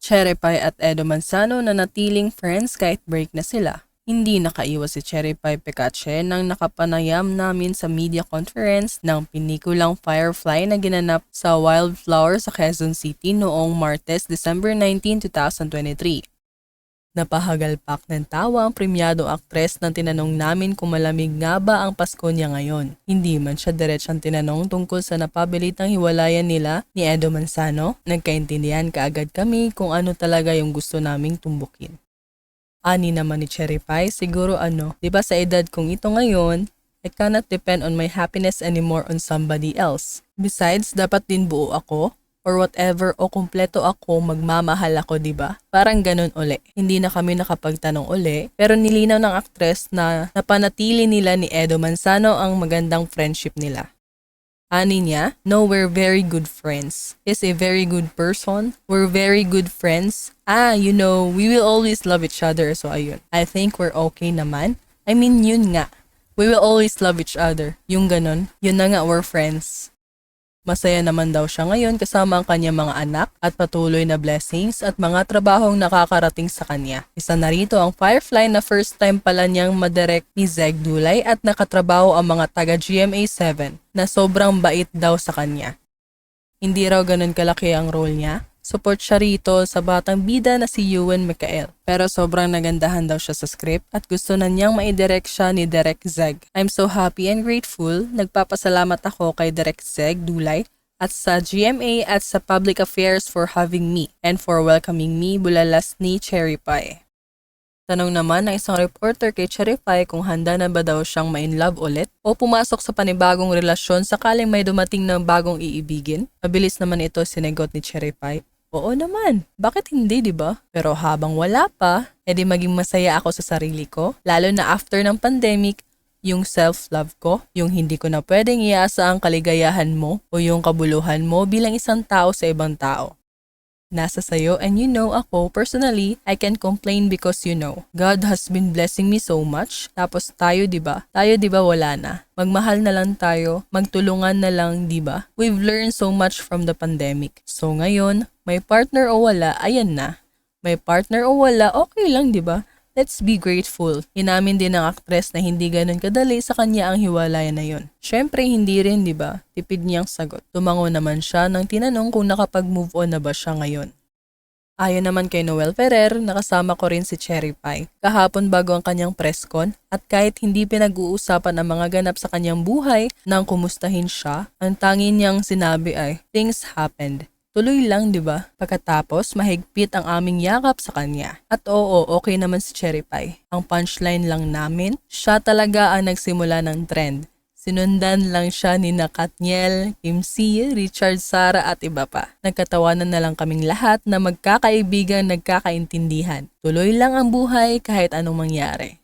Cherry Pie at Edo Manzano na natiling friends kahit break na sila. Hindi nakaiwas si Cherry Pie Pecache nang nakapanayam namin sa media conference ng pinikulang Firefly na ginanap sa Wildflower sa Quezon City noong Martes, December 19, 2023. Napahagalpak ng tawa ang premyadong aktres nang tinanong namin kung malamig nga ba ang Pasko niya ngayon. Hindi man siya diretsang tinanong tungkol sa napabilitang hiwalayan nila ni Edo Manzano. Nagkaintindihan kaagad kami kung ano talaga yung gusto naming tumbukin. Ani naman ni Cherry Pie, siguro di ba sa edad kong ito ngayon, I cannot depend on my happiness anymore on somebody else. Besides, dapat din buo ako or whatever o kumpleto ako, magmamahal ako, di ba? Parang ganun uli. Hindi na kami nakapagtanong uli, pero nilinaw ng aktres na napanatili nila ni Edo Manzano ang magandang friendship nila. Ani niya, no, we're very good friends. He's a very good person. We're very good friends. We will always love each other. So ayun, I think we're okay naman. I mean, yun nga. We will always love each other. Yung ganun, yun na nga, we're friends. Masaya naman daw siya ngayon kasama ang kanyang mga anak at patuloy na blessings at mga trabahong nakakarating sa kanya. Isa na rito ang Firefly na first time pala niyang madirect ni Zeg Dulay at nakatrabaho ang mga taga GMA7 na sobrang bait daw sa kanya. Hindi raw ganun kalaki ang role niya. Support siya rito sa batang bida na si Ewan Michael. Pero sobrang nagandahan daw siya sa script at gusto na niyang maidirect siya ni Direk Zeg. I'm so happy and grateful. Nagpapasalamat ako kay Direk Zeg Dulay at sa GMA at sa Public Affairs for having me and for welcoming me bulalas ni Cherry Pie. Tanong naman ng isang reporter kay Cherry Pie kung handa na ba daw siyang ma-inlove ulit o pumasok sa panibagong relasyon sakaling may dumating ng bagong iibigin. Mabilis naman ito sinagot ni Cherry Pie. Oo naman, bakit hindi, di ba? Pero habang wala pa, edi maging masaya ako sa sarili ko, lalo na after ng pandemic, yung self-love ko, yung hindi ko na pwedeng iasa ang kaligayahan mo o yung kabuluhan mo bilang isang tao sa ibang tao. Nasa sayo and ako, personally, I can complain because God has been blessing me so much. Tapos tayo 'di ba? Tayo 'di ba wala na. Magmahal na lang tayo, magtulungan na lang 'di ba? We've learned so much from the pandemic. So ngayon, may partner o wala, ayan na. May partner o wala, okay lang 'di ba? Let's be grateful. Inamin din ng aktres na hindi ganun kadali sa kanya ang hiwalayan na yun. Syempre hindi rin, di ba? Tipid niyang sagot. Tumango naman siya nang tinanong kung nakapag-move on na ba siya ngayon. Ayon naman kay Noel Ferrer, nakasama ko rin si Cherry Pie kahapon bago ang kanyang press con at kahit hindi pinag-uusapan ang mga ganap sa kanyang buhay nang kumustahin siya, ang tanging niyang sinabi ay, things happened. Tuloy lang, di ba? Pagkatapos, mahigpit ang aming yakap sa kanya. At oo, okay naman si Cherry Pie. Ang punchline lang namin, siya talaga ang nagsimula ng trend. Sinundan lang siya ni Katniel, Kim C, Richard, Sara at iba pa. Nagkatawanan na lang kaming lahat na magkakaibigan, nagkakaintindihan. Tuloy lang ang buhay kahit anong mangyari.